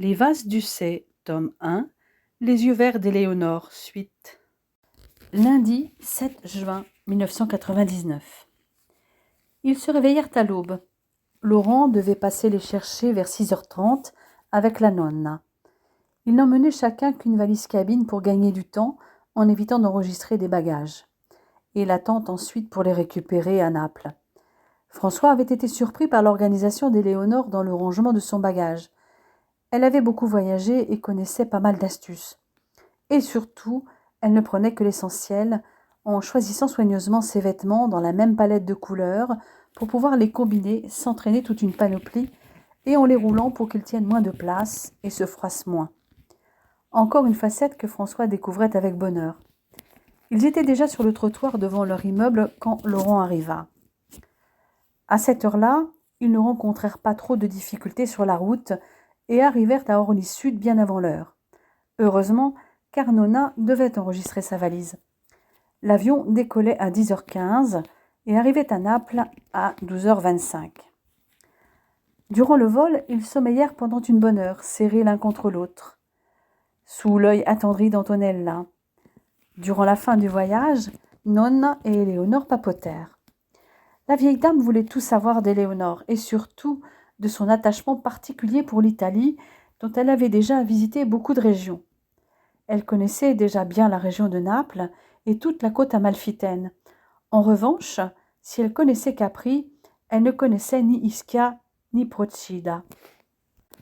Les vases d'Ussé, tome 1, Les yeux verts d'Éléonore, suite. Lundi 7 juin 1999. Ils se réveillèrent à l'aube. Laurent devait passer les chercher vers 6h30 avec la nonna. Ils n'emmenaient chacun qu'une valise cabine pour gagner du temps en évitant d'enregistrer des bagages. Et l'attente ensuite pour les récupérer à Naples. François avait été surpris par l'organisation d'Éléonore dans le rangement de son bagage. Elle avait beaucoup voyagé et connaissait pas mal d'astuces. Et surtout, elle ne prenait que l'essentiel, en choisissant soigneusement ses vêtements dans la même palette de couleurs pour pouvoir les combiner sans traîner toute une panoplie et en les roulant pour qu'ils tiennent moins de place et se froissent moins. Encore une facette que François découvrait avec bonheur. Ils étaient déjà sur le trottoir devant leur immeuble quand Laurent arriva. À cette heure-là, ils ne rencontrèrent pas trop de difficultés sur la route et arrivèrent à Orly-Sud bien avant l'heure. Heureusement, car Nonna devait enregistrer sa valise. L'avion décollait à 10h15 et arrivait à Naples à 12h25. Durant le vol, ils sommeillèrent pendant une bonne heure, serrés l'un contre l'autre, sous l'œil attendri d'Antonella. Durant la fin du voyage, Nonna et Éléonore papotèrent. La vieille dame voulait tout savoir d'Éléonore et surtout de son attachement particulier pour l'Italie, dont elle avait déjà visité beaucoup de régions. Elle connaissait déjà bien la région de Naples et toute la côte amalfitaine. En revanche, si elle connaissait Capri, elle ne connaissait ni Ischia ni Procida.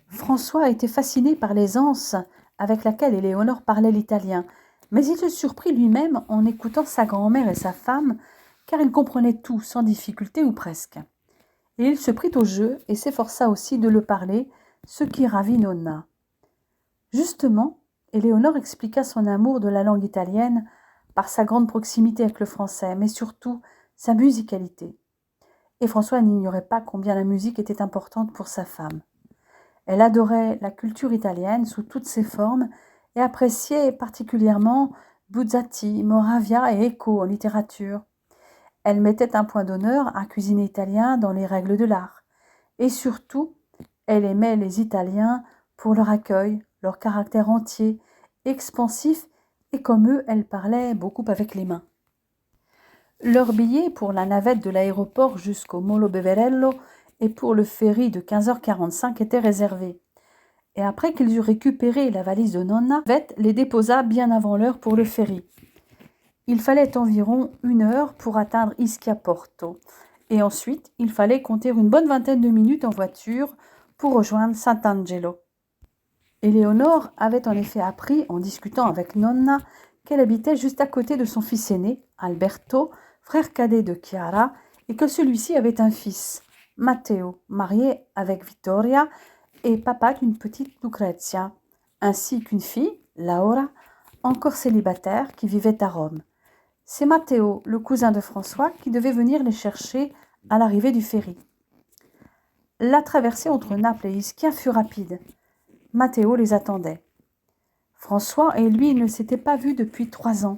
François était fasciné par l'aisance avec laquelle Éléonore parlait l'italien, mais il se surprit lui-même en écoutant sa grand-mère et sa femme, car il comprenait tout sans difficulté ou presque. Et il se prit au jeu et s'efforça aussi de le parler, ce qui ravit Nonna. Justement, Éléonore expliqua son amour de la langue italienne par sa grande proximité avec le français, mais surtout sa musicalité. Et François n'ignorait pas combien la musique était importante pour sa femme. Elle adorait la culture italienne sous toutes ses formes et appréciait particulièrement Buzzati, Moravia et Eco en littérature. Elle mettait un point d'honneur à cuisiner italien dans les règles de l'art. Et surtout, elle aimait les Italiens pour leur accueil, leur caractère entier, expansif, et comme eux, elle parlait beaucoup avec les mains. Leur billet pour la navette de l'aéroport jusqu'au Molo Beverello et pour le ferry de 15h45 étaient réservés. Et après qu'ils eurent récupéré la valise de Nonna, Vette les déposa bien avant l'heure pour le ferry. Il fallait environ 1 heure pour atteindre Ischia-Porto. Et ensuite, il fallait compter une bonne vingtaine de minutes en voiture pour rejoindre Sant'Angelo. Éléonore avait en effet appris, en discutant avec Nonna, qu'elle habitait juste à côté de son fils aîné, Alberto, frère cadet de Chiara, et que celui-ci avait un fils, Matteo, marié avec Vittoria, et papa d'une petite Lucrezia, ainsi qu'une fille, Laura, encore célibataire, qui vivait à Rome. C'est Matteo, le cousin de François, qui devait venir les chercher à l'arrivée du ferry. La traversée entre Naples et Ischia fut rapide. Matteo les attendait. François et lui ne s'étaient pas vus depuis 3 ans,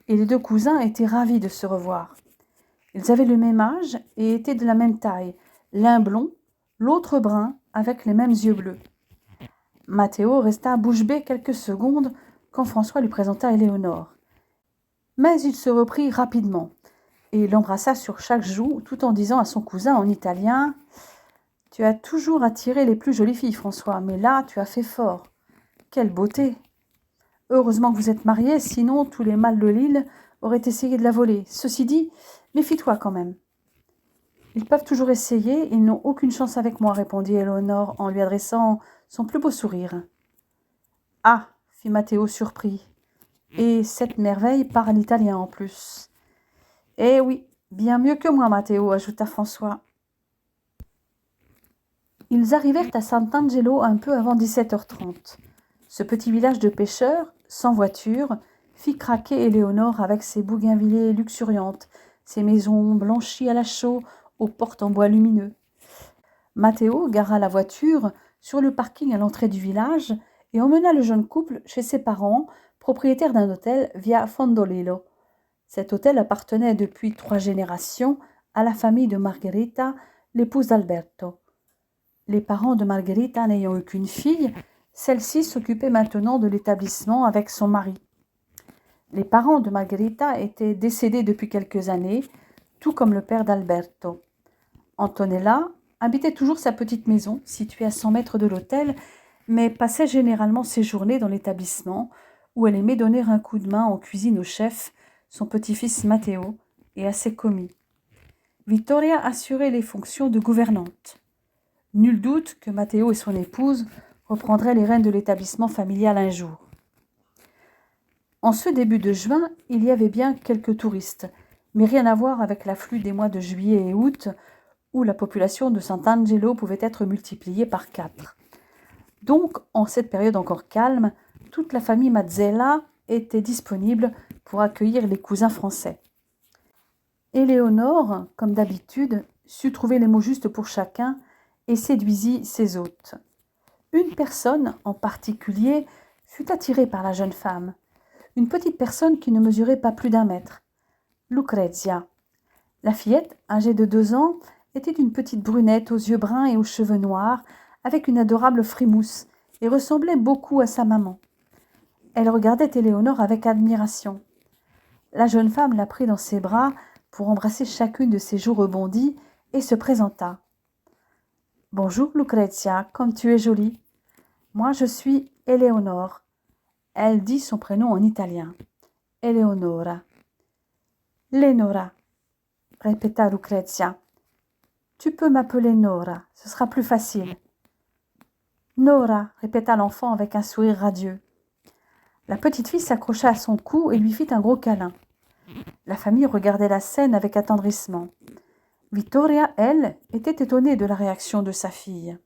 et les deux cousins étaient ravis de se revoir. Ils avaient le même âge et étaient de la même taille, l'un blond, l'autre brun, avec les mêmes yeux bleus. Matteo resta bouche bée quelques secondes quand François lui présenta Éléonore. Mais il se reprit rapidement et l'embrassa sur chaque joue tout en disant à son cousin en italien « Tu as toujours attiré les plus jolies filles, François, mais là, tu as fait fort. Quelle beauté! Heureusement que vous êtes mariés, sinon tous les mâles de l'île auraient essayé de la voler. Ceci dit, méfie-toi quand même. » « Ils peuvent toujours essayer, ils n'ont aucune chance avec moi, répondit Éléonore en lui adressant son plus beau sourire. Ah, fit Matteo surpris. Et cette merveille parle italien en plus. Eh oui, bien mieux que moi, Matteo, ajouta François. Ils arrivèrent à Sant'Angelo un peu avant 17h30. Ce petit village de pêcheurs, sans voiture, fit craquer Éléonore avec ses bougainvilliers luxuriantes, ses maisons blanchies à la chaux, aux portes en bois lumineux. Matteo gara la voiture sur le parking à l'entrée du village et emmena le jeune couple chez ses parents, propriétaires d'un hôtel via Fondolino. Cet hôtel appartenait depuis 3 générations à la famille de Margherita, l'épouse d'Alberto. Les parents de Margherita n'ayant eu qu'une fille, Celle-ci s'occupait maintenant de l'établissement avec son mari. Les parents de Margherita étaient décédés depuis quelques années, tout comme le père d'Alberto. Antonella habitait toujours sa petite maison, située à 100 mètres de l'hôtel, mais passait généralement ses journées dans l'établissement, où elle aimait donner un coup de main en cuisine au chef, son petit-fils Matteo, et à ses commis. Vittoria assurait les fonctions de gouvernante. Nul doute que Matteo et son épouse reprendraient les rênes de l'établissement familial un jour. En ce début de juin, il y avait bien quelques touristes, mais rien à voir avec l'afflux des mois de juillet et août, où la population de Sant'Angelo pouvait être multipliée par 4. Donc, en cette période encore calme, toute la famille Mazzella était disponible pour accueillir les cousins français. Éléonore, comme d'habitude, sut trouver les mots justes pour chacun et séduisit ses hôtes. Une personne, en particulier, fut attirée par la jeune femme, une petite personne qui ne mesurait pas plus d'1 mètre, Lucrezia. La fillette, âgée de 2 ans, était une petite brunette aux yeux bruns et aux cheveux noirs, avec une adorable frimousse, et ressemblait beaucoup à sa maman. Elle regardait Éléonore avec admiration. La jeune femme la prit dans ses bras pour embrasser chacune de ses joues rebondies et se présenta. « Bonjour Lucrezia, comme tu es jolie. Moi je suis Éléonore. » Elle dit son prénom en italien. « Eleonora. »« Lenora, » répéta Lucrezia. « Tu peux m'appeler Nora, ce sera plus facile. »« Nora, » répéta l'enfant avec un sourire radieux. La petite fille s'accrocha à son cou et lui fit un gros câlin. La famille regardait la scène avec attendrissement. Vittoria, elle, était étonnée de la réaction de sa fille.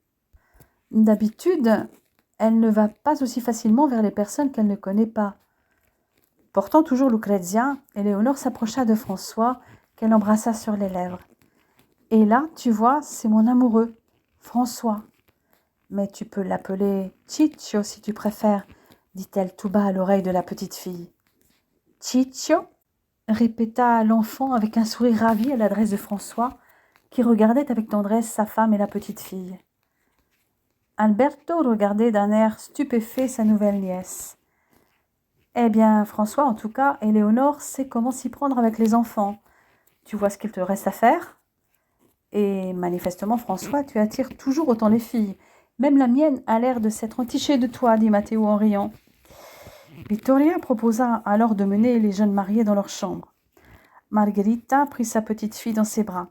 D'habitude, elle ne va pas aussi facilement vers les personnes qu'elle ne connaît pas. Portant toujours Lucrezia, Éléonore s'approcha de François, qu'elle embrassa sur les lèvres. « Et là, tu vois, c'est mon amoureux, François. Mais tu peux l'appeler Ciccio si tu préfères, dit-elle tout bas à l'oreille de la petite fille. « Ciccio » répéta l'enfant avec un sourire ravi à l'adresse de François, qui regardait avec tendresse sa femme et la petite fille. Alberto regardait d'un air stupéfait sa nouvelle nièce. « Eh bien, François, en tout cas, Éléonore sait comment s'y prendre avec les enfants. Tu vois ce qu'il te reste à faire ? Et manifestement, François, tu attires toujours autant les filles. Même la mienne a l'air de s'être entichée de toi, dit Matteo en riant. Vittoria proposa alors de mener les jeunes mariés dans leur chambre. Margherita prit sa petite fille dans ses bras,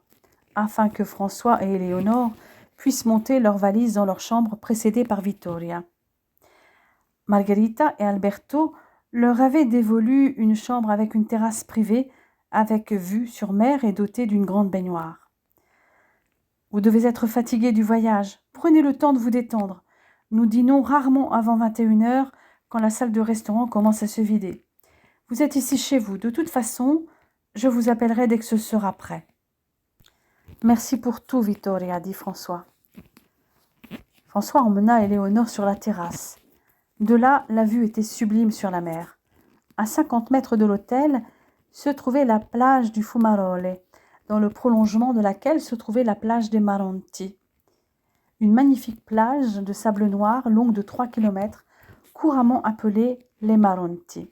afin que François et Éléonore puissent monter leurs valises dans leur chambre précédées par Vittoria. Margherita et Alberto leur avaient dévolu une chambre avec une terrasse privée, avec vue sur mer et dotée d'une grande baignoire. « Vous devez être fatigués du voyage. Prenez le temps de vous détendre. Nous dînons rarement avant 21h, quand la salle de restaurant commence à se vider. Vous êtes ici chez vous. De toute façon, je vous appellerai dès que ce sera prêt. »« Merci pour tout, Vittoria, » dit François. François emmena Éléonore sur la terrasse. De là, la vue était sublime sur la mer. À 50 mètres de l'hôtel se trouvait la plage du Fumarole, dans le prolongement de laquelle se trouvait la plage des Maronti. Une magnifique plage de sable noir longue de 3 kilomètres, couramment appelée les Maronti.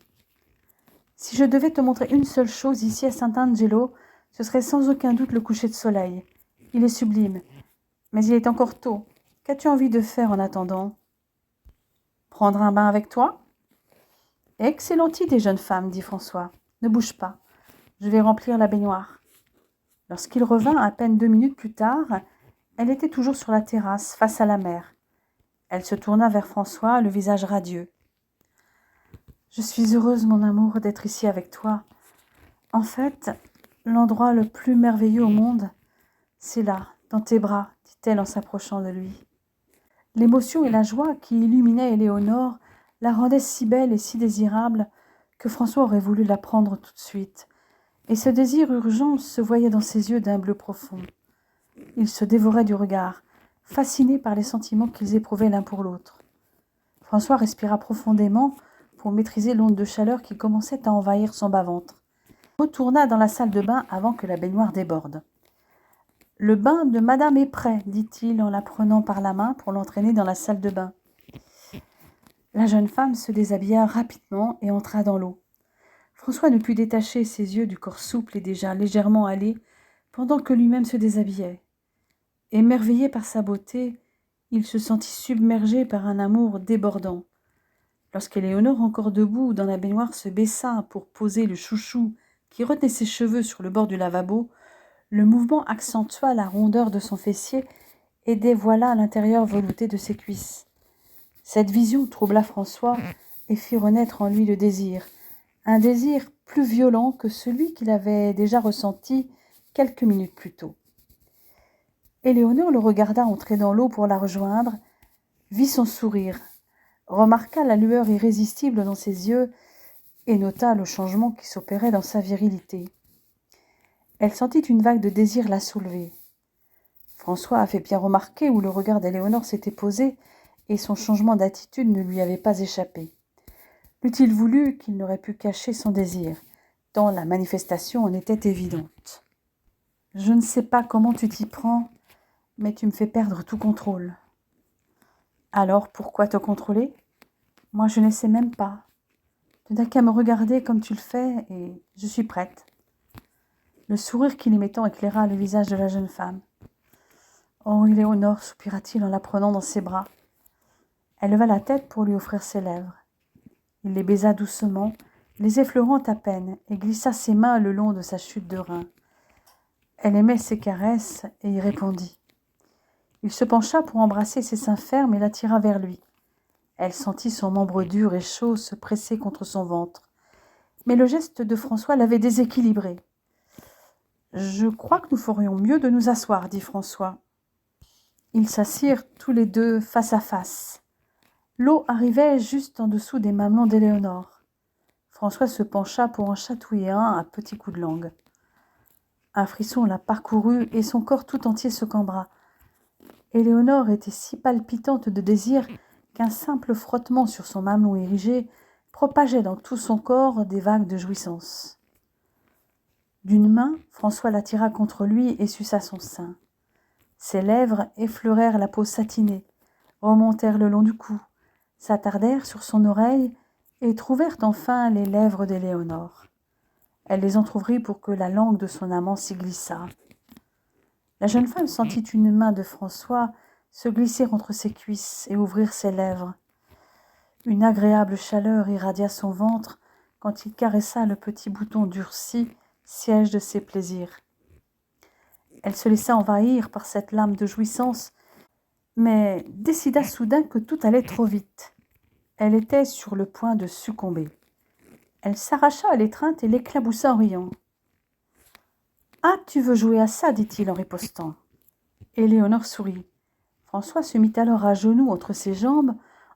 Si je devais te montrer une seule chose ici à Sant'Angelo, ce serait sans aucun doute le coucher de soleil. Il est sublime, mais il est encore tôt. Qu'as-tu envie de faire en attendant ? Prendre un bain avec toi ? Excellente idée, jeune femme, dit François. Ne bouge pas, je vais remplir la baignoire. Lorsqu'il revint à peine 2 minutes plus tard, elle était toujours sur la terrasse, face à la mer. Elle se tourna vers François, le visage radieux. « Je suis heureuse, mon amour, d'être ici avec toi. En fait, l'endroit le plus merveilleux au monde, c'est là, dans tes bras, dit-elle en s'approchant de lui. L'émotion et la joie qui illuminaient Éléonore la rendaient si belle et si désirable que François aurait voulu la prendre tout de suite. Et ce désir urgent se voyait dans ses yeux d'un bleu profond. Ils se dévoraient du regard, fascinés par les sentiments qu'ils éprouvaient l'un pour l'autre. François respira profondément pour maîtriser l'onde de chaleur qui commençait à envahir son bas-ventre. Il retourna dans la salle de bain avant que la baignoire déborde. « Le bain de madame est prêt, dit-il en la prenant par la main pour l'entraîner dans la salle de bain. La jeune femme se déshabilla rapidement et entra dans l'eau. François ne put détacher ses yeux du corps souple et déjà légèrement hâlé, pendant que lui-même se déshabillait. Émerveillé par sa beauté, il se sentit submergé par un amour débordant. Lorsqu'Éléonore, encore debout dans la baignoire, se baissa pour poser le chouchou qui retenait ses cheveux sur le bord du lavabo, le mouvement accentua la rondeur de son fessier et dévoila l'intérieur velouté de ses cuisses. Cette vision troubla François et fit renaître en lui le désir, un désir plus violent que celui qu'il avait déjà ressenti quelques minutes plus tôt. Éléonore le regarda entrer dans l'eau pour la rejoindre, vit son sourire, remarqua la lueur irrésistible dans ses yeux et nota le changement qui s'opérait dans sa virilité. Elle sentit une vague de désir la soulever. François avait bien remarqué où le regard d'Éléonore s'était posé et son changement d'attitude ne lui avait pas échappé. L'eût-il voulu qu'il n'aurait pu cacher son désir, tant la manifestation en était évidente. « Je ne sais pas comment tu t'y prends, mais tu me fais perdre tout contrôle. »« Alors, pourquoi te contrôler ? Moi, je ne sais même pas. Tu n'as qu'à me regarder comme tu le fais, et je suis prête. » Le sourire qu'il y mettant éclaira le visage de la jeune femme. « Oh, Éléonore, soupira-t-il en la prenant dans ses bras. » Elle leva la tête pour lui offrir ses lèvres. Il les baisa doucement, les effleurant à peine, et glissa ses mains le long de sa chute de rein. Elle aimait ses caresses et y répondit. Il se pencha pour embrasser ses seins fermes et l'attira vers lui. Elle sentit son membre dur et chaud se presser contre son ventre. Mais le geste de François l'avait déséquilibrée. « Je crois que nous ferions mieux de nous asseoir, dit François. » Ils s'assirent tous les deux face à face. L'eau arrivait juste en dessous des mamelons d'Éléonore. François se pencha pour en chatouiller un à petits coups de langue. Un frisson la parcourut et son corps tout entier se cambra. Éléonore était si palpitante de désir qu'un simple frottement sur son mamelon érigé propageait dans tout son corps des vagues de jouissance. D'une main, François l'attira contre lui et suça son sein. Ses lèvres effleurèrent la peau satinée, remontèrent le long du cou, s'attardèrent sur son oreille et trouvèrent enfin les lèvres d'Éléonore. Elle les entr'ouvrit pour que la langue de son amant s'y glissât. La jeune femme sentit une main de François se glisser entre ses cuisses et ouvrir ses lèvres. Une agréable chaleur irradia son ventre quand il caressa le petit bouton durci, siège de ses plaisirs. Elle se laissa envahir par cette lame de jouissance, mais décida soudain que tout allait trop vite. Elle était sur le point de succomber. Elle s'arracha à l'étreinte et l'éclaboussa en riant. « Ah, tu veux jouer à ça » dit-il en ripostant. Éléonore sourit. François se mit alors à genoux entre ses jambes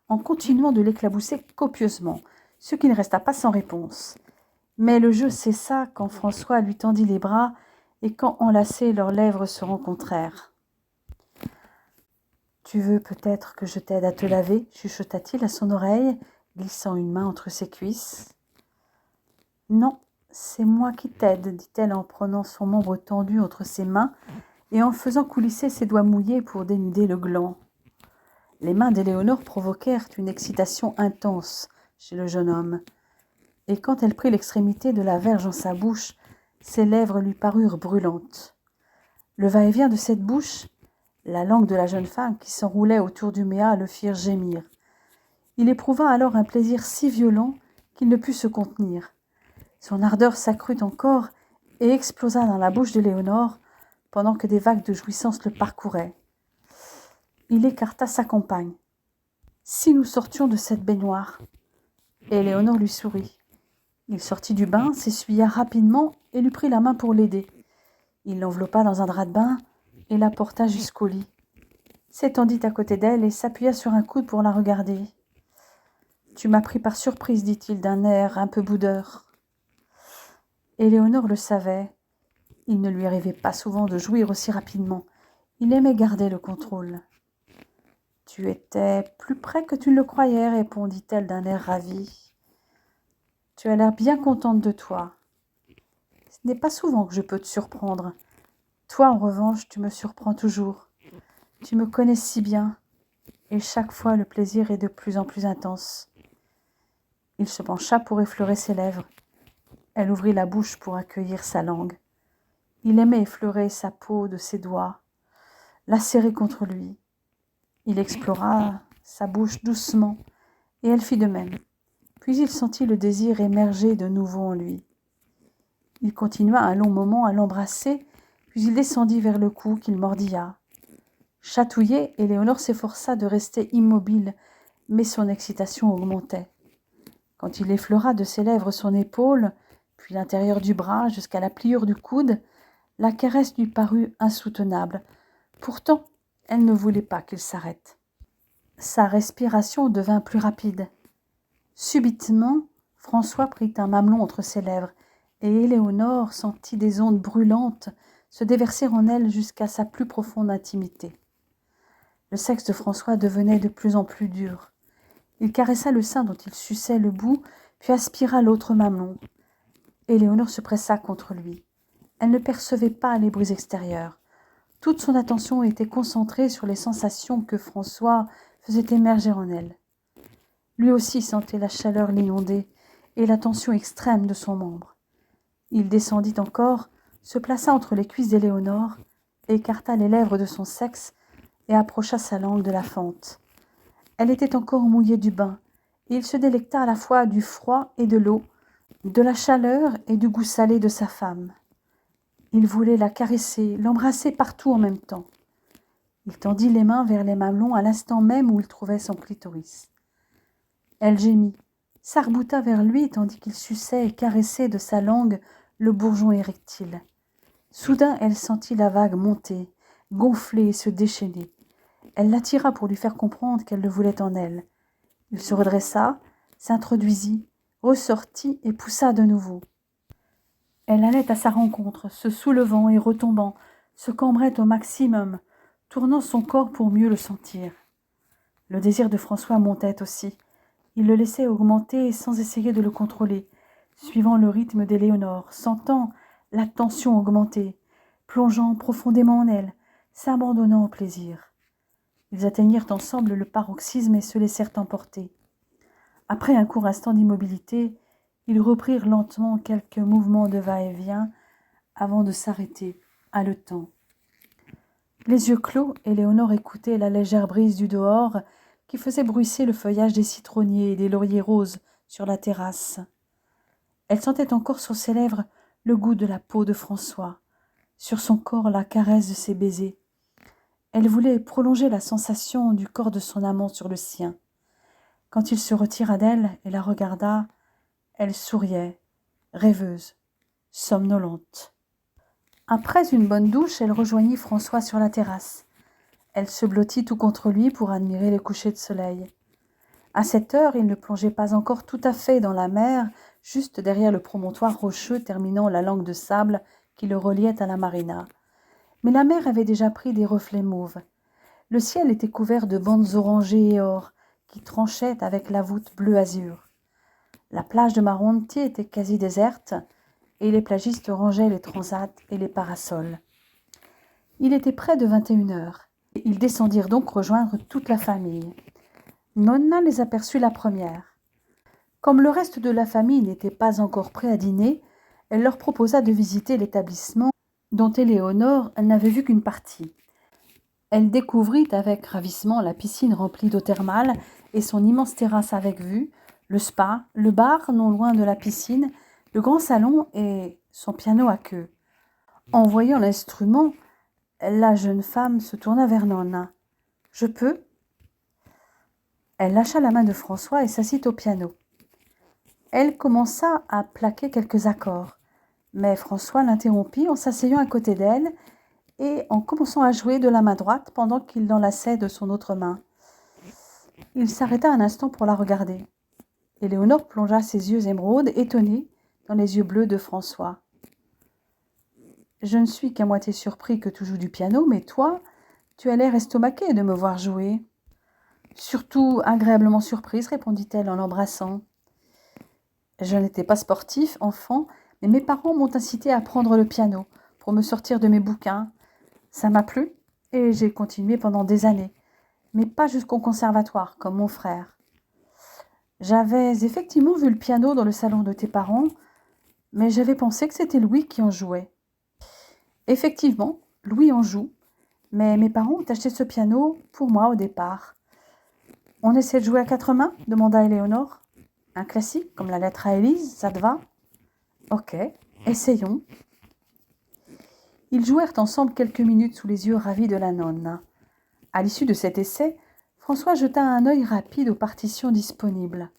en continuant de l'éclabousser copieusement, ce qui ne resta pas sans réponse. Mais le jeu cessa quand François lui tendit les bras et quand enlacés leurs lèvres se rencontrèrent. « Tu veux peut-être que je t'aide à te laver » chuchota-t-il à son oreille, glissant une main entre ses cuisses. « Non, c'est moi qui t'aide, dit-elle en prenant son membre tendu entre ses mains et en faisant coulisser ses doigts mouillés pour dénuder le gland. Les mains d'Éléonore provoquèrent une excitation intense chez le jeune homme, et quand elle prit l'extrémité de la verge en sa bouche, ses lèvres lui parurent brûlantes. Le va-et-vient de cette bouche, la langue de la jeune femme qui s'enroulait autour du méa le firent gémir. Il éprouva alors un plaisir si violent qu'il ne put se contenir. Son ardeur s'accrut encore et explosa dans la bouche d'Éléonore pendant que des vagues de jouissance le parcouraient. Il écarta sa compagne. « Si nous sortions de cette baignoire ?» Éléonore lui sourit. Il sortit du bain, s'essuya rapidement et lui prit la main pour l'aider. Il l'enveloppa dans un drap de bain et la porta jusqu'au lit. S'étendit à côté d'elle et s'appuya sur un coude pour la regarder. « Tu m'as pris par surprise, dit-il d'un air un peu boudeur. » Éléonore le savait. Il ne lui arrivait pas souvent de jouir aussi rapidement. Il aimait garder le contrôle. « Tu étais plus près que tu ne le croyais, répondit-elle d'un air ravi. Tu as l'air bien contente de toi. Ce n'est pas souvent que je peux te surprendre. Toi, en revanche, tu me surprends toujours. Tu me connais si bien, et chaque fois le plaisir est de plus en plus intense. Il se pencha pour effleurer ses lèvres. Elle ouvrit la bouche pour accueillir sa langue. Il aimait effleurer sa peau de ses doigts, la serrer contre lui. Il explora sa bouche doucement, et elle fit de même. Puis il sentit le désir émerger de nouveau en lui. Il continua un long moment à l'embrasser, puis il descendit vers le cou qu'il mordilla. Chatouillée, Éléonore s'efforça de rester immobile, mais son excitation augmentait. Quand il effleura de ses lèvres son épaule, puis l'intérieur du bras jusqu'à la pliure du coude, la caresse lui parut insoutenable. Pourtant, elle ne voulait pas qu'il s'arrête. Sa respiration devint plus rapide. Subitement, François prit un mamelon entre ses lèvres, et Éléonore sentit des ondes brûlantes se déverser en elle jusqu'à sa plus profonde intimité. Le sexe de François devenait de plus en plus dur. Il caressa le sein dont il suçait le bout, puis aspira l'autre mamelon. Éléonore se pressa contre lui. Elle ne percevait pas les bruits extérieurs. Toute son attention était concentrée sur les sensations que François faisait émerger en elle. Lui aussi sentait la chaleur l'inonder et la tension extrême de son membre. Il descendit encore, se plaça entre les cuisses d'Éléonore, écarta les lèvres de son sexe et approcha sa langue de la fente. Elle était encore mouillée du bain, et il se délecta à la fois du froid et de l'eau, de la chaleur et du goût salé de sa femme. Il voulait la caresser, l'embrasser partout en même temps. Il tendit les mains vers les mamelons à l'instant même où il trouvait son clitoris. Elle gémit, s'arc-bouta vers lui tandis qu'il suçait et caressait de sa langue le bourgeon érectile. Soudain, elle sentit la vague monter, gonfler et se déchaîner. Elle l'attira pour lui faire comprendre qu'elle le voulait en elle. Il se redressa, s'introduisit, ressortit et poussa de nouveau. Elle allait à sa rencontre, se soulevant et retombant, se cambrait au maximum, tournant son corps pour mieux le sentir. Le désir de François montait aussi. Il le laissait augmenter sans essayer de le contrôler, suivant le rythme d'Éléonore, sentant la tension augmenter, plongeant profondément en elle, s'abandonnant au plaisir. Ils atteignirent ensemble le paroxysme et se laissèrent emporter. Après un court instant d'immobilité, ils reprirent lentement quelques mouvements de va-et-vient avant de s'arrêter, haletant. Les yeux clos, Éléonore écoutait la légère brise du dehors qui faisait bruisser le feuillage des citronniers et des lauriers roses sur la terrasse. Elle sentait encore sur ses lèvres le goût de la peau de François, sur son corps la caresse de ses baisers. Elle voulait prolonger la sensation du corps de son amant sur le sien. Quand il se retira d'elle et la regarda, elle souriait, rêveuse, somnolente. Après une bonne douche, elle rejoignit François sur la terrasse. Elle se blottit tout contre lui pour admirer les couchers de soleil. À cette heure, il ne plongeait pas encore tout à fait dans la mer, juste derrière le promontoire rocheux terminant la langue de sable qui le reliait à la marina. Mais la mer avait déjà pris des reflets mauves. Le ciel était couvert de bandes orangées et or qui tranchaient avec la voûte bleu-azur. La plage de Maronti était quasi déserte et les plagistes rangeaient les transats et les parasols. Il était près de 21 heures. Ils descendirent donc rejoindre toute la famille. Nonna les aperçut la première. Comme le reste de la famille n'était pas encore prêt à dîner, elle leur proposa de visiter l'établissement dont Éléonore n'avait vu qu'une partie. Elle découvrit avec ravissement la piscine remplie d'eau thermale et son immense terrasse avec vue, le spa, le bar non loin de la piscine, le grand salon et son piano à queue. En voyant l'instrument, la jeune femme se tourna vers Nonna. « Je peux ?» Elle lâcha la main de François et s'assit au piano. Elle commença à plaquer quelques accords, mais François l'interrompit en s'asseyant à côté d'elle et en commençant à jouer de la main droite pendant qu'il l'enlaçait de son autre main. Il s'arrêta un instant pour la regarder. Éléonore plongea ses yeux émeraudes, étonnés, dans les yeux bleus de François. « Je ne suis qu'à moitié surpris que tu joues du piano, mais toi, tu as l'air estomaqué de me voir jouer. »« Surtout agréablement surprise, répondit-elle en l'embrassant. Je n'étais pas sportif, enfant, mais mes parents m'ont incité à apprendre le piano pour me sortir de mes bouquins. Ça m'a plu et j'ai continué pendant des années, mais pas jusqu'au conservatoire comme mon frère. J'avais effectivement vu le piano dans le salon de tes parents, mais j'avais pensé que c'était Louis qui en jouait. Effectivement, Louis en joue, mais mes parents ont acheté ce piano pour moi au départ. On essaie de jouer à quatre mains demanda Éléonore. Un classique, comme la lettre à Élise, ça te va? Ok, essayons. Ils jouèrent ensemble quelques minutes sous les yeux ravis de la nonne. À l'issue de cet essai, François jeta un œil rapide aux partitions disponibles.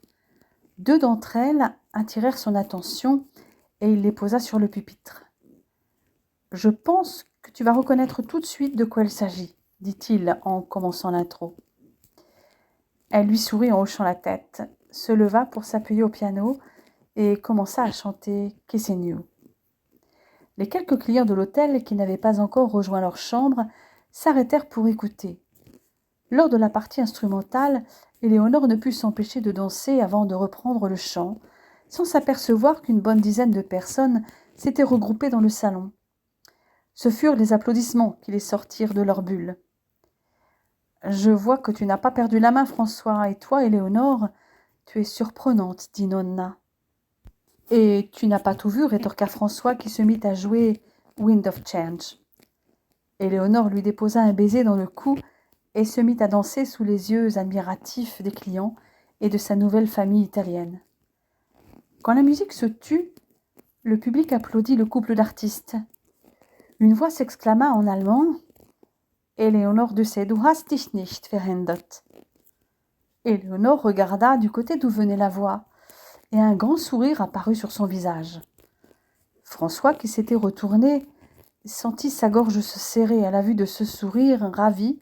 Deux d'entre elles attirèrent son attention et il les posa sur le pupitre. « Je pense que tu vas reconnaître tout de suite de quoi il s'agit, dit-il en commençant l'intro. Elle lui sourit en hochant la tête, se leva pour s'appuyer au piano et commença à chanter « Kissing You ». Les quelques clients de l'hôtel qui n'avaient pas encore rejoint leur chambre s'arrêtèrent pour écouter. Lors de la partie instrumentale, Éléonore ne put s'empêcher de danser avant de reprendre le chant, sans s'apercevoir qu'une bonne dizaine de personnes s'étaient regroupées dans le salon. Ce furent les applaudissements qui les sortirent de leur bulle. « Je vois que tu n'as pas perdu la main, François, et toi, Éléonore, tu es surprenante, dit Nonna. « Et tu n'as pas tout vu, rétorqua François qui se mit à jouer Wind of Change. Éléonore lui déposa un baiser dans le cou et se mit à danser sous les yeux admiratifs des clients et de sa nouvelle famille italienne. Quand la musique se tut, le public applaudit le couple d'artistes. Une voix s'exclama en allemand « Éléonore de Du hast dich nicht verändert ». Éléonore regarda du côté d'où venait la voix, et un grand sourire apparut sur son visage. François, qui s'était retourné, sentit sa gorge se serrer à la vue de ce sourire ravi,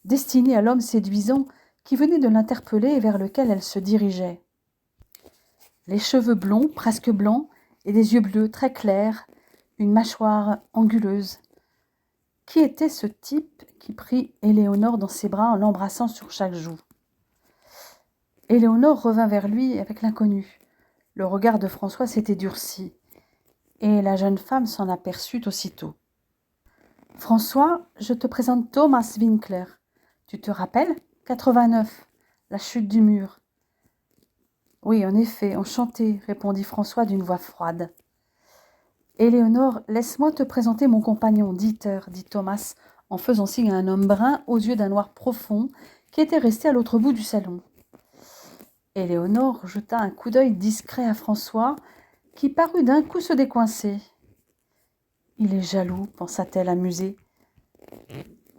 destiné à l'homme séduisant qui venait de l'interpeller et vers lequel elle se dirigeait. Les cheveux blonds, presque blancs, et des yeux bleus très clairs, une mâchoire anguleuse. Qui était ce type qui prit Éléonore dans ses bras en l'embrassant sur chaque joue? Éléonore revint vers lui avec l'inconnu. Le regard de François s'était durci, et la jeune femme s'en aperçut aussitôt. « François, je te présente Thomas Winkler. Tu te rappelles? 89, la chute du mur. »« Oui, en effet, enchanté, » répondit François d'une voix froide. « Éléonore, laisse-moi te présenter mon compagnon, Dieter, dit Thomas, en faisant signe à un homme brun aux yeux d'un noir profond qui était resté à l'autre bout du salon. Éléonore jeta un coup d'œil discret à François, qui parut d'un coup se décoincer. « Il est jaloux, pensa-t-elle amusée.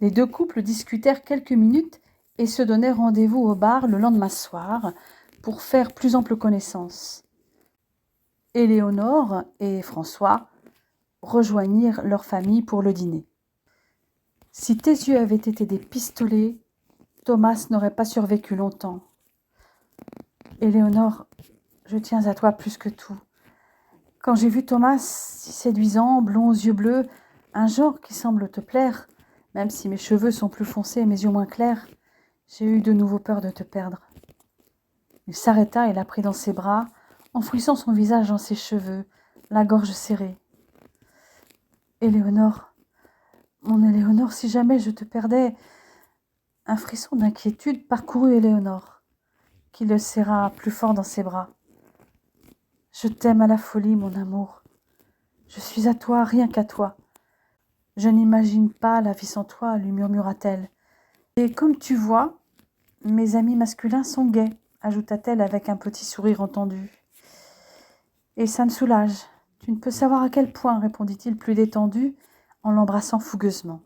Les deux couples discutèrent quelques minutes et se donnèrent rendez-vous au bar le lendemain soir pour faire plus ample connaissance. Éléonore et François rejoignirent leur famille pour le dîner. Si tes yeux avaient été des pistolets, Thomas n'aurait pas survécu longtemps. Éléonore, je tiens à toi plus que tout. Quand j'ai vu Thomas, si séduisant, blond aux yeux bleus, un genre qui semble te plaire, même si mes cheveux sont plus foncés et mes yeux moins clairs, j'ai eu de nouveau peur de te perdre. » Il s'arrêta et la prit dans ses bras, enfouissant son visage dans ses cheveux, la gorge serrée. « Éléonore, mon Éléonore, si jamais je te perdais... » Un frisson d'inquiétude parcourut Éléonore, qui le serra plus fort dans ses bras. « Je t'aime à la folie, mon amour. Je suis à toi, rien qu'à toi. Je n'imagine pas la vie sans toi, lui murmura-t-elle. Et comme tu vois, mes amis masculins sont gais, ajouta-t-elle avec un petit sourire entendu. Et ça me soulage. Tu ne peux savoir à quel point, répondit-il plus détendu, en l'embrassant fougueusement.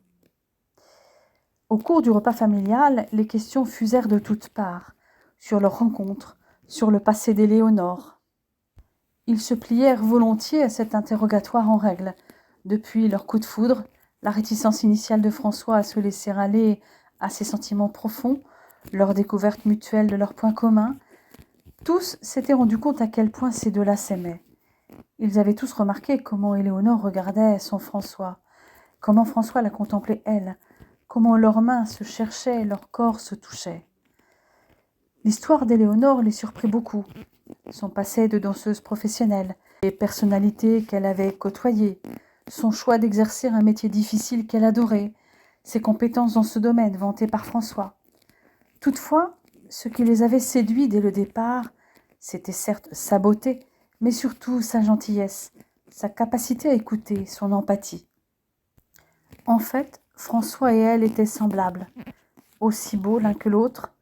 Au cours du repas familial, les questions fusèrent de toutes parts, sur leur rencontre, sur le passé d'Éléonore. Ils se plièrent volontiers à cet interrogatoire en règle, depuis leur coup de foudre, la réticence initiale de François à se laisser aller à ses sentiments profonds, leur découverte mutuelle de leurs points communs. Tous s'étaient rendus compte à quel point ces deux-là s'aimaient. Ils avaient tous remarqué comment Éléonore regardait son François, comment François la contemplait elle, comment leurs mains se cherchaient, leurs corps se touchaient. L'histoire d'Éléonore les surprit beaucoup. Son passé de danseuse professionnelle, les personnalités qu'elle avait côtoyées, son choix d'exercer un métier difficile qu'elle adorait, ses compétences dans ce domaine vantées par François. Toutefois, ce qui les avait séduits dès le départ, C'était certes sa beauté, mais surtout sa gentillesse, sa capacité à écouter, son empathie. En fait, François et elle étaient semblables, aussi beaux l'un que l'autre,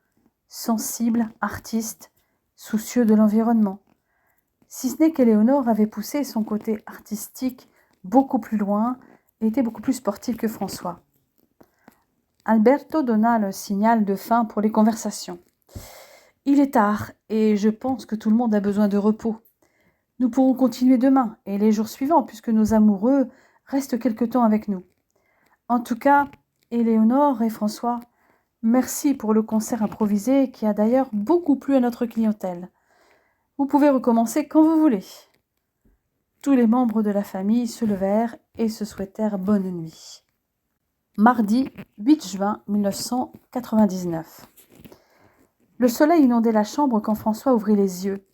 sensibles, artistes, soucieux de l'environnement. Si ce n'est qu'Éléonore avait poussé son côté artistique beaucoup plus loin et était beaucoup plus sportive que François. Alberto donna le signal de fin pour les conversations. « Il est tard et je pense que tout le monde a besoin de repos. Nous pourrons continuer demain et les jours suivants puisque nos amoureux restent quelque temps avec nous. En tout cas, Éléonore et François, merci pour le concert improvisé qui a d'ailleurs beaucoup plu à notre clientèle. Vous pouvez recommencer quand vous voulez. » Tous les membres de la famille se levèrent et se souhaitèrent bonne nuit. Mardi 8 juin 1999. Le soleil inondait la chambre quand François ouvrit les yeux.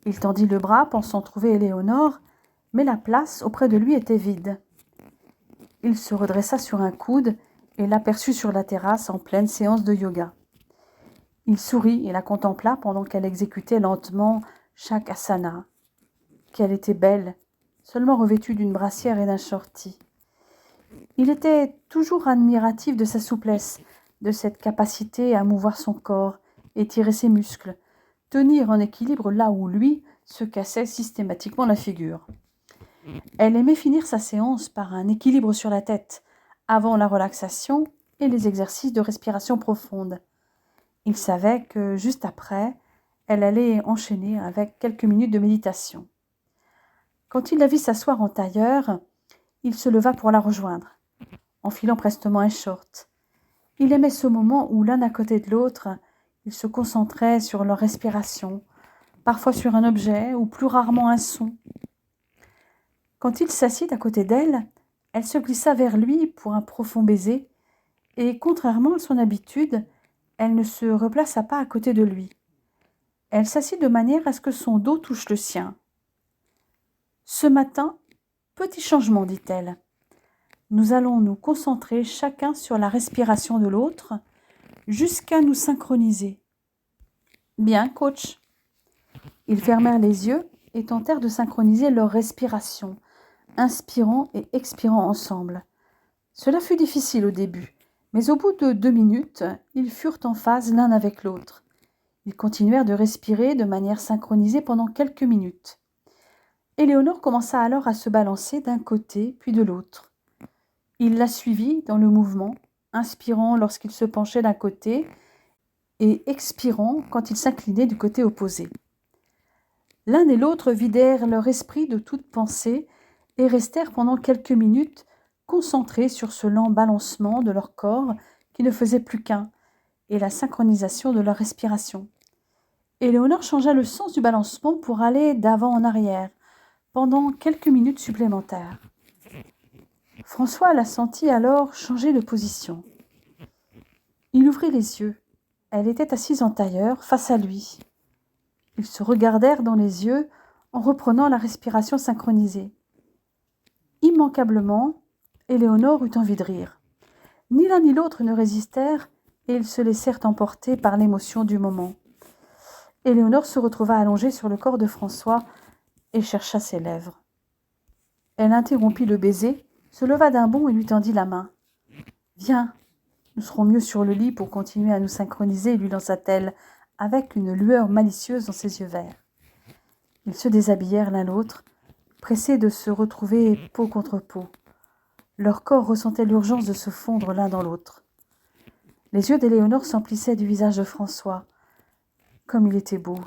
Il tendit le bras pensant trouver Éléonore, mais la place auprès de lui était vide. Il se redressa sur un coude et l'aperçut sur la terrasse en pleine séance de yoga. Il sourit et la contempla pendant qu'elle exécutait lentement chaque asana. Qu'elle était belle, seulement revêtue d'une brassière et d'un shorty. Il était toujours admiratif de sa souplesse, de cette capacité à mouvoir son corps, étirer ses muscles, tenir en équilibre là où lui se cassait systématiquement la figure. Elle aimait finir sa séance par un équilibre sur la tête, avant la relaxation et les exercices de respiration profonde. Il savait que, juste après, elle allait enchaîner avec quelques minutes de méditation. Quand il la vit s'asseoir en tailleur, il se leva pour la rejoindre, enfilant prestement un short. Il aimait ce moment où, l'un à côté de l'autre, ils se concentraient sur leur respiration, parfois sur un objet ou plus rarement un son. Quand il s'assit à côté d'elle, elle se glissa vers lui pour un profond baiser et, contrairement à son habitude, elle ne se replaça pas à côté de lui. Elle s'assit de manière à ce que son dos touche le sien. « Ce matin, petit changement, dit-elle. Nous allons nous concentrer chacun sur la respiration de l'autre jusqu'à nous synchroniser. » « Bien, coach. » Ils fermèrent les yeux et tentèrent de synchroniser leur respiration, inspirant et expirant ensemble. Cela fut difficile au début, mais au bout de 2 minutes, ils furent en phase l'un avec l'autre. Ils continuèrent de respirer de manière synchronisée pendant quelques minutes. Éléonore commença alors à se balancer d'un côté puis de l'autre. Il la suivit dans le mouvement, inspirant lorsqu'il se penchait d'un côté et expirant quand il s'inclinait du côté opposé. L'un et l'autre vidèrent leur esprit de toute pensée et restèrent pendant quelques minutes concentrés sur ce lent balancement de leur corps qui ne faisait plus qu'un, et la synchronisation de leur respiration. Éléonore changea le sens du balancement pour aller d'avant en arrière, pendant quelques minutes supplémentaires. François la sentit alors changer de position. Il ouvrit les yeux. Elle était assise en tailleur, face à lui. Ils se regardèrent dans les yeux en reprenant la respiration synchronisée. Immanquablement, Éléonore eut envie de rire. Ni l'un ni l'autre ne résistèrent et ils se laissèrent emporter par l'émotion du moment. Éléonore se retrouva allongée sur le corps de François et chercha ses lèvres. Elle interrompit le baiser, se leva d'un bond et lui tendit la main. « Viens, nous serons mieux sur le lit pour continuer à nous synchroniser, lui lança-t-elle, avec une lueur malicieuse dans ses yeux verts. Ils se déshabillèrent l'un l'autre, pressés de se retrouver peau contre peau. Leur corps ressentait l'urgence de se fondre l'un dans l'autre. Les yeux d'Éléonore s'emplissaient du visage de François. Comme il était beau,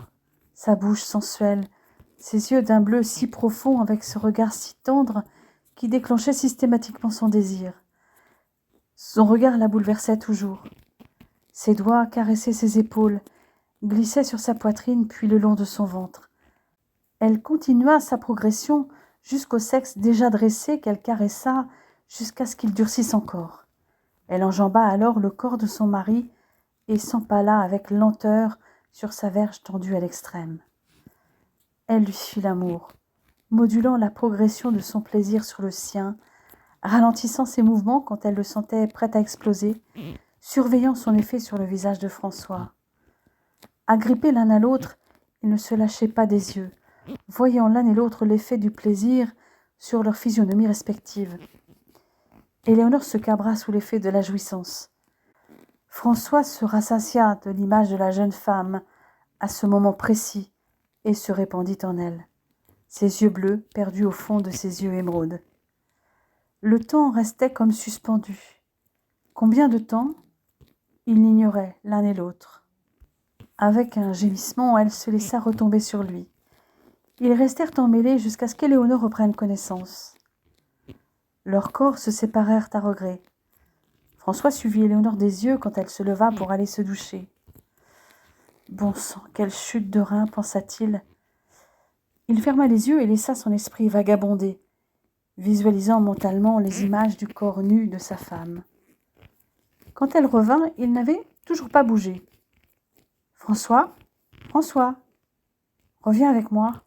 sa bouche sensuelle, ses yeux d'un bleu si profond avec ce regard si tendre qui déclenchait systématiquement son désir. Son regard la bouleversait toujours. Ses doigts caressaient ses épaules, glissaient sur sa poitrine puis le long de son ventre. Elle continua sa progression jusqu'au sexe déjà dressé qu'elle caressa jusqu'à ce qu'il durcisse encore. Elle enjamba alors le corps de son mari et s'empala avec lenteur sur sa verge tendue à l'extrême. Elle lui fit l'amour, modulant la progression de son plaisir sur le sien, ralentissant ses mouvements quand elle le sentait prête à exploser, surveillant son effet sur le visage de François. Agrippés l'un à l'autre, Ils ne se lâchaient pas des yeux, voyant l'un et l'autre l'effet du plaisir sur leurs physionomies respectives. Éléonore se cabra sous l'effet de la jouissance. François se rassasia de l'image de la jeune femme à ce moment précis et se répandit en elle, ses yeux bleus perdus au fond de ses yeux émeraudes. Le temps restait comme suspendu. Combien de temps? Ils l'ignoraient l'un et l'autre. Avec un gémissement, elle se laissa retomber sur lui. Ils restèrent emmêlés jusqu'à ce qu'Éléonore reprenne connaissance. Leurs corps se séparèrent à regret. François suivit Éléonore des yeux quand elle se leva pour aller se doucher. Bon sang, quelle chute de rein, pensa-t-il. Il ferma les yeux et laissa son esprit vagabonder, visualisant mentalement les images du corps nu de sa femme. Quand elle revint, il n'avait toujours pas bougé. « François, François, reviens avec moi. »«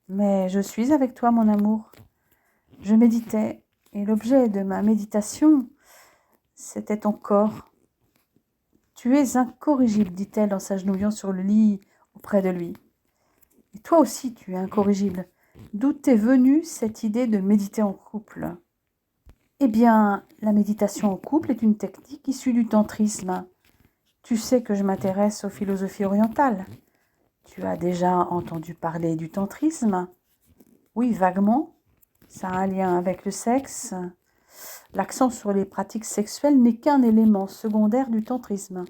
Mais je suis avec toi, mon amour. Je méditais, et l'objet de ma méditation, c'était ton corps. Tu es incorrigible, dit-elle en s'agenouillant sur le lit auprès de lui. Et toi aussi, tu es incorrigible. D'où t'est venue cette idée de méditer en couple ? Eh bien, la méditation en couple est une technique issue du tantrisme. Tu sais que je m'intéresse aux philosophies orientales. Tu as déjà entendu parler du tantrisme ? Oui, vaguement. Ça a un lien avec le sexe. L'accent sur les pratiques sexuelles n'est qu'un élément secondaire du tantrisme.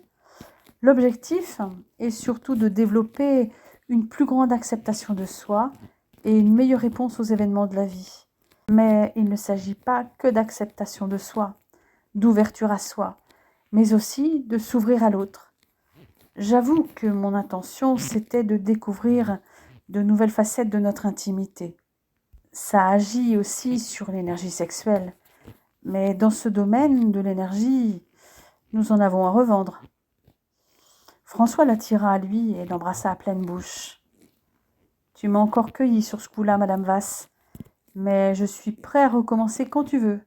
L'objectif est surtout de développer une plus grande acceptation de soi et une meilleure réponse aux événements de la vie. Mais il ne s'agit pas que d'acceptation de soi, d'ouverture à soi, mais aussi de s'ouvrir à l'autre. J'avoue que mon intention, c'était de découvrir de nouvelles facettes de notre intimité. Ça agit aussi sur l'énergie sexuelle, mais dans ce domaine de l'énergie, nous en avons à revendre. François l'attira à lui et l'embrassa à pleine bouche. « Tu m'as encore cueillie sur ce coup-là, Madame Vasse, mais je suis prêt à recommencer quand tu veux. »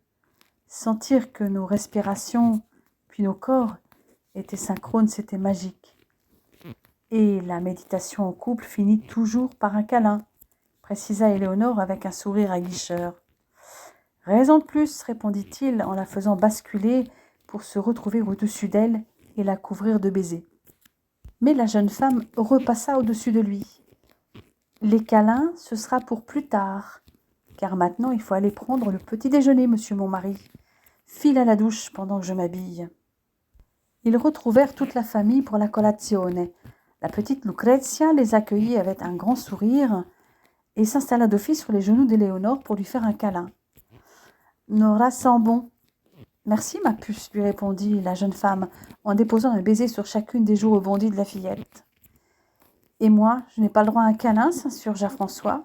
Sentir que nos respirations, puis nos corps, étaient synchrones, c'était magique. Et la méditation en couple finit toujours par un câlin, précisa Éléonore avec un sourire aguicheur. Raison de plus, répondit-il en la faisant basculer pour se retrouver au-dessus d'elle et la couvrir de baisers. Mais la jeune femme repassa au-dessus de lui. Les câlins, ce sera pour plus tard, car maintenant il faut aller prendre le petit déjeuner, monsieur mon mari. File à la douche pendant que je m'habille. Ils retrouvèrent toute la famille pour la colazione. La petite Lucrezia les accueillit avec un grand sourire et s'installa d'office sur les genoux d'Éléonore pour lui faire un câlin. « Nora sent bon. »« Merci, ma puce, » lui répondit la jeune femme en déposant un baiser sur chacune des joues rebondies de la fillette. « Et moi, je n'ai pas le droit à un câlin, s'insurgea François.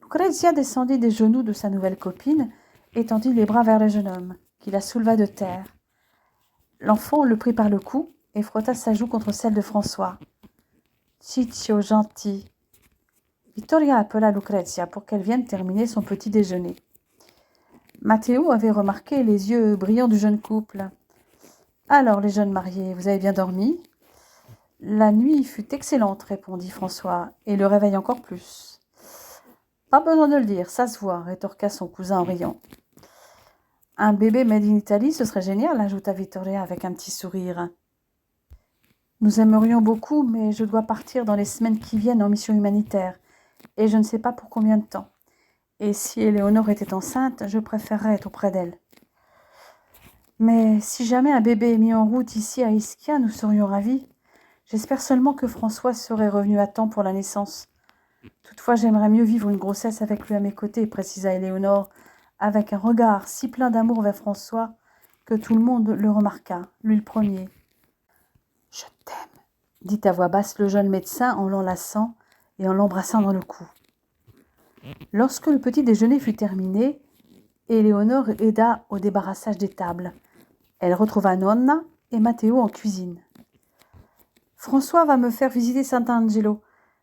Lucrezia descendit des genoux de sa nouvelle copine et tendit les bras vers le jeune homme, qui la souleva de terre. L'enfant le prit par le cou et frotta sa joue contre celle de François. « Ciccio, gentil !» Vittoria appela Lucrezia pour qu'elle vienne terminer son petit déjeuner. Matteo avait remarqué les yeux brillants du jeune couple. « Alors, les jeunes mariés, vous avez bien dormi ?»« La nuit fut excellente, » répondit François, « et le réveil encore plus. »« Pas besoin de le dire, ça se voit, » rétorqua son cousin en riant. « Un bébé made in Italy, ce serait génial, » ajouta Vittoria avec un petit sourire. « Nous aimerions beaucoup, mais je dois partir dans les semaines qui viennent en mission humanitaire, et je ne sais pas pour combien de temps. Et si Éléonore était enceinte, je préférerais être auprès d'elle. Mais si jamais un bébé est mis en route ici à Ischia, nous serions ravis. J'espère seulement que François serait revenu à temps pour la naissance. Toutefois, j'aimerais mieux vivre une grossesse avec lui à mes côtés, précisa Éléonore, avec un regard si plein d'amour vers François que tout le monde le remarqua, lui le premier. « Je t'aime, » dit à voix basse le jeune médecin en l'enlaçant et en l'embrassant dans le cou. Lorsque le petit déjeuner fut terminé, Éléonore aida au débarrassage des tables. Elle retrouva Nonna et Matteo en cuisine. « François va me faire visiter Sant'Angelo,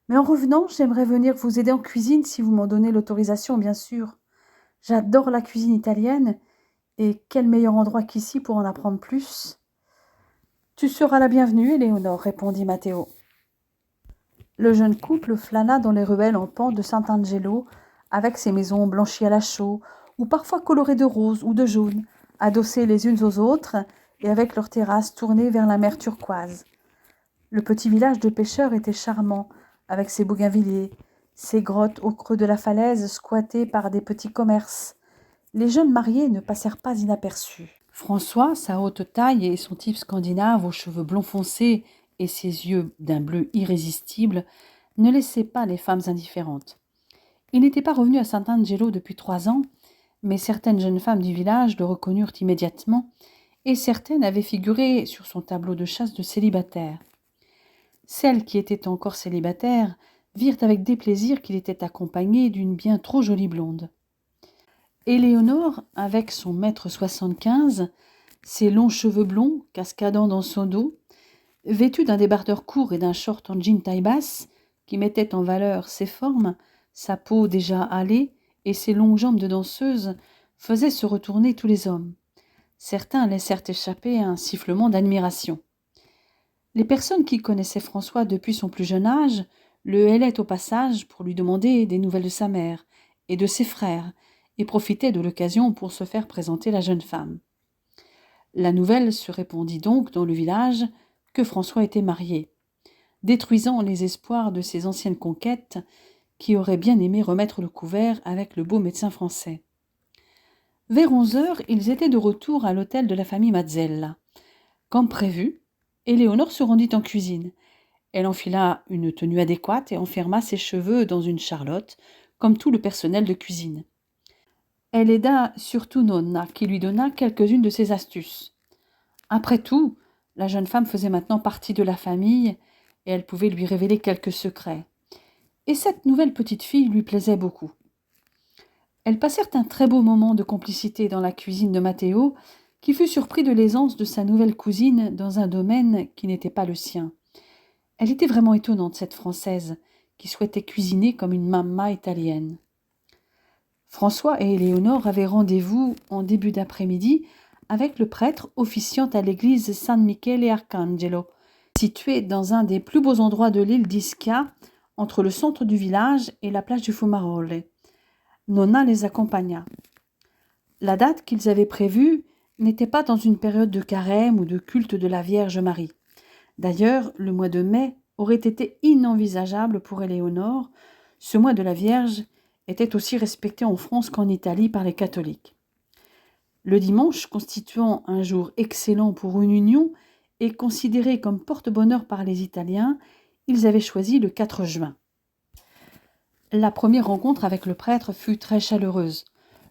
mais en revenant, j'aimerais venir vous aider en cuisine si vous m'en donnez l'autorisation, bien sûr. J'adore la cuisine italienne, et quel meilleur endroit qu'ici pour en apprendre plus. »« Tu seras la bienvenue, Éléonore, » répondit Matteo. Le jeune couple flâna dans les ruelles en pente de Sant'Angelo, avec ses maisons blanchies à la chaux, ou parfois colorées de rose ou de jaune, adossées les unes aux autres et avec leurs terrasses tournées vers la mer turquoise. Le petit village de pêcheurs était charmant, avec ses bougainvilliers, ses grottes au creux de la falaise squattées par des petits commerces. Les jeunes mariés ne passèrent pas inaperçus. François, sa haute taille et son type scandinave aux cheveux blonds foncés et ses yeux d'un bleu irrésistible ne laissaient pas les femmes indifférentes. Il n'était pas revenu à Sant'Angelo depuis 3 ans, mais certaines jeunes femmes du village le reconnurent immédiatement, et certaines avaient figuré sur son tableau de chasse de célibataire. Celles qui étaient encore célibataires virent avec déplaisir qu'il était accompagné d'une bien trop jolie blonde. Éléonore, avec son 1,75 m, ses longs cheveux blonds cascadant dans son dos, vêtue d'un débardeur court et d'un short en jean taille basse, qui mettait en valeur ses formes, sa peau déjà hâlée et ses longues jambes de danseuse, faisait se retourner tous les hommes. Certains laissèrent échapper un sifflement d'admiration. Les personnes qui connaissaient François depuis son plus jeune âge le hélaient au passage pour lui demander des nouvelles de sa mère et de ses frères, et profitaient de l'occasion pour se faire présenter la jeune femme. La nouvelle se répandit donc dans le village que François était marié, détruisant les espoirs de ses anciennes conquêtes qui auraient bien aimé remettre le couvert avec le beau médecin français. Vers 11 h, ils étaient de retour à l'hôtel de la famille Mazzella. Comme prévu, Éléonore se rendit en cuisine. Elle enfila une tenue adéquate et enferma ses cheveux dans une charlotte, comme tout le personnel de cuisine. Elle aida surtout Nonna, qui lui donna quelques-unes de ses astuces. Après tout, la jeune femme faisait maintenant partie de la famille, et elle pouvait lui révéler quelques secrets. Et cette nouvelle petite fille lui plaisait beaucoup. Elles passèrent un très beau moment de complicité dans la cuisine de Matteo, qui fut surpris de l'aisance de sa nouvelle cousine dans un domaine qui n'était pas le sien. Elle était vraiment étonnante, cette Française, qui souhaitait cuisiner comme une mamma italienne. François et Éléonore avaient rendez-vous en début d'après-midi avec le prêtre officiant à l'église San Michele Arcangelo, située dans un des plus beaux endroits de l'île d'Ischia, entre le centre du village et la plage du Fumarole. Nonna les accompagna. La date qu'ils avaient prévue n'était pas dans une période de carême ou de culte de la Vierge Marie. D'ailleurs, le mois de mai aurait été inenvisageable pour Éléonore. Ce mois de la Vierge était aussi respecté en France qu'en Italie par les catholiques. Le dimanche, constituant un jour excellent pour une union et considéré comme porte-bonheur par les Italiens, ils avaient choisi le 4 juin. La première rencontre avec le prêtre fut très chaleureuse.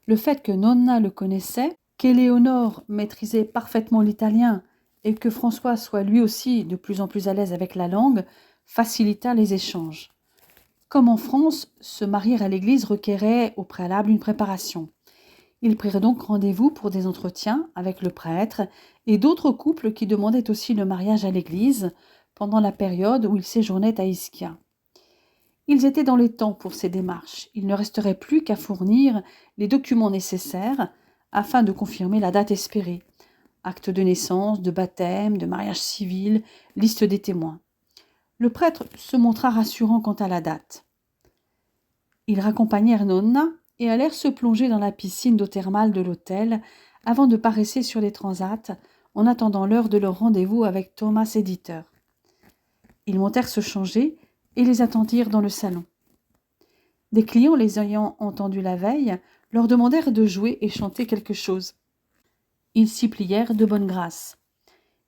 Le fait que Nonna le connaissait, qu'Éléonore maîtrisait parfaitement l'italien et que François soit lui aussi de plus en plus à l'aise avec la langue, facilita les échanges. Comme en France, se marier à l'église requérait au préalable une préparation. Ils prirent donc rendez-vous pour des entretiens avec le prêtre et d'autres couples qui demandaient aussi le mariage à l'église pendant la période où ils séjournaient à Ischia. Ils étaient dans les temps pour ces démarches. Il ne resterait plus qu'à fournir les documents nécessaires afin de confirmer la date espérée. Acte de naissance, de baptême, de mariage civil, liste des témoins. Le prêtre se montra rassurant quant à la date. Ils raccompagnèrent Nonna et allèrent se plonger dans la piscine d'eau thermale de l'hôtel avant de paresser sur les transats en attendant l'heure de leur rendez-vous avec Thomas éditeur. Ils montèrent se changer et les attendirent dans le salon. Des clients les ayant entendus la veille leur demandèrent de jouer et chanter quelque chose. Ils s'y plièrent de bonne grâce.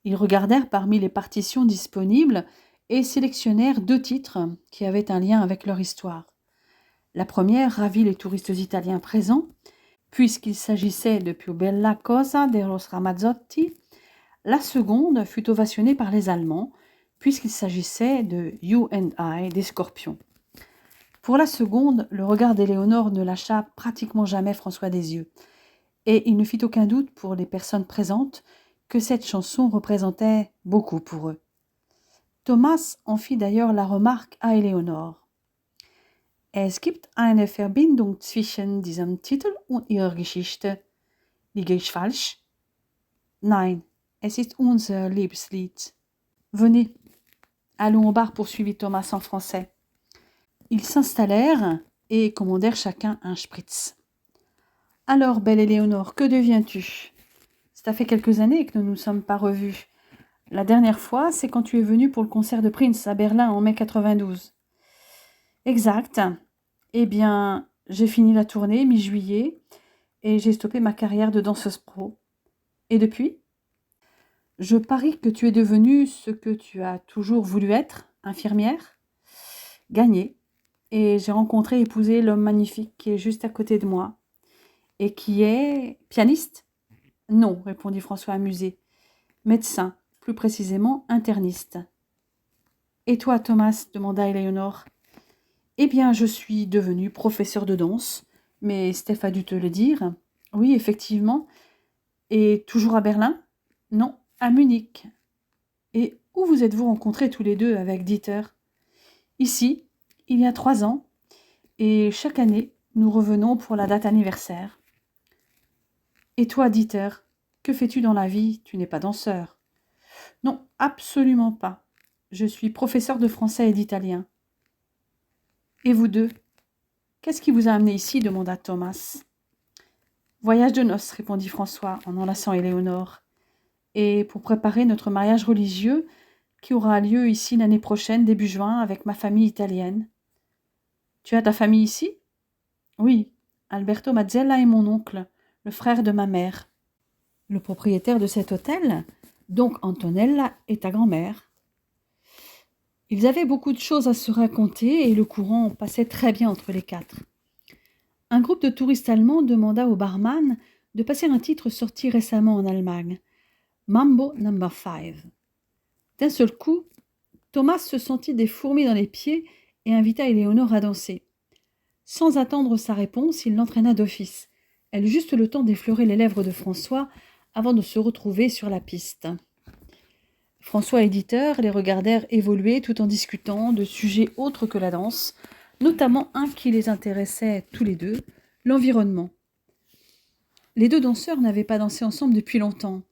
Ils regardèrent parmi les partitions disponibles et sélectionnèrent 2 titres qui avaient un lien avec leur histoire. La première ravit les touristes italiens présents, puisqu'il s'agissait de Più bella cosa de los Ramazzotti. La seconde fut ovationnée par les Allemands, puisqu'il s'agissait de You and I des Scorpions. Pour la seconde, le regard d'Éléonore ne lâcha pratiquement jamais François des yeux, et il ne fit aucun doute pour les personnes présentes que cette chanson représentait beaucoup pour eux. Thomas en fit d'ailleurs la remarque à Éléonore. Es gibt eine Verbindung zwischen diesem Titel und ihrer Geschichte. Liege ich falsch? Nein, es ist unser Liebeslied. Venez, Allons au bar, poursuivit Thomas en français. Ils s'installèrent et commandèrent chacun un spritz. Alors, belle Éléonore, que deviens-tu? Ça fait quelques années que nous ne nous sommes pas revus. La dernière fois, c'est quand tu es venue pour le concert de Prince à Berlin en mai 92. Exact. Eh bien, j'ai fini la tournée mi-juillet et j'ai stoppé ma carrière de danseuse pro. Et depuis? Je parie que tu es devenue ce que tu as toujours voulu être, infirmière. Gagné. Et j'ai rencontré et épousé l'homme magnifique qui est juste à côté de moi. Et qui est pianiste? Non, répondit François amusé. Médecin, plus précisément interniste. Et toi, Thomas? Demanda Éléonore. Eh bien, je suis devenue professeur de danse, mais Steph a dû te le dire. Oui, effectivement. Et toujours à Berlin? Non, à Munich. Et où vous êtes-vous rencontrés tous les deux avec Dieter? Ici, il y a 3 ans, et chaque année, nous revenons pour la date anniversaire. Et toi, Dieter, que fais-tu dans la vie? Tu n'es pas danseur. Non, absolument pas. Je suis professeur de français et d'italien. Et vous deux? Qu'est-ce qui vous a amené ici? Demanda Thomas. Voyage de noces, répondit François en enlaçant Éléonore. Et pour préparer notre mariage religieux qui aura lieu ici l'année prochaine, début juin, avec ma famille italienne. Tu as ta famille ici? Oui, Alberto Mazzella est mon oncle, le frère de ma mère. Le propriétaire de cet hôtel? Donc Antonella est ta grand-mère. Ils avaient beaucoup de choses à se raconter et le courant passait très bien entre les quatre. Un groupe de touristes allemands demanda au barman de passer un titre sorti récemment en Allemagne, Mambo No. 5. D'un seul coup, Thomas se sentit des fourmis dans les pieds et invita Éléonore à danser. Sans attendre sa réponse, il l'entraîna d'office. Elle eut juste le temps d'effleurer les lèvres de François avant de se retrouver sur la piste. François et Dieter les regardèrent évoluer tout en discutant de sujets autres que la danse, notamment un qui les intéressait tous les deux, l'environnement. Les deux danseurs n'avaient pas dansé ensemble depuis longtemps.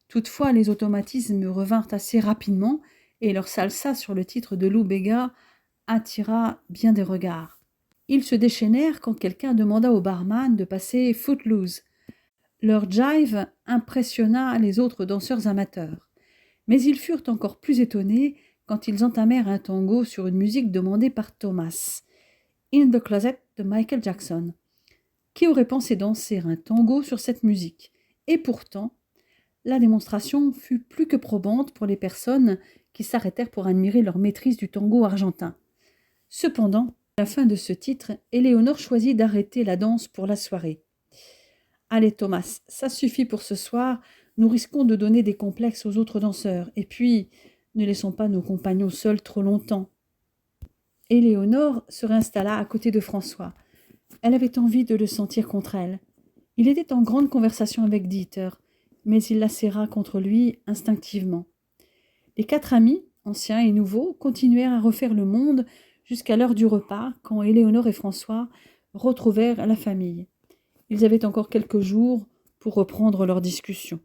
Toutefois, les automatismes revinrent assez rapidement et leur salsa sur le titre de Lou Bega attira bien des regards. Ils se déchaînèrent quand quelqu'un demanda au barman de passer Footloose. Leur jive impressionna les autres danseurs amateurs. Mais ils furent encore plus étonnés quand ils entamèrent un tango sur une musique demandée par Thomas, In the Closet de Michael Jackson. Qui aurait pensé danser un tango sur cette musique? Et pourtant, la démonstration fut plus que probante pour les personnes qui s'arrêtèrent pour admirer leur maîtrise du tango argentin. Cependant, à la fin de ce titre, Éléonore choisit d'arrêter la danse pour la soirée. « Allez Thomas, ça suffit pour ce soir, nous risquons de donner des complexes aux autres danseurs, et puis ne laissons pas nos compagnons seuls trop longtemps. » Éléonore se réinstalla à côté de François. Elle avait envie de le sentir contre elle. Il était en grande conversation avec Dieter, mais il la serra contre lui instinctivement. Les 4 amis, anciens et nouveaux, continuèrent à refaire le monde jusqu'à l'heure du repas, quand Éléonore et François retrouvèrent la famille. Ils avaient encore quelques jours pour reprendre leur discussion.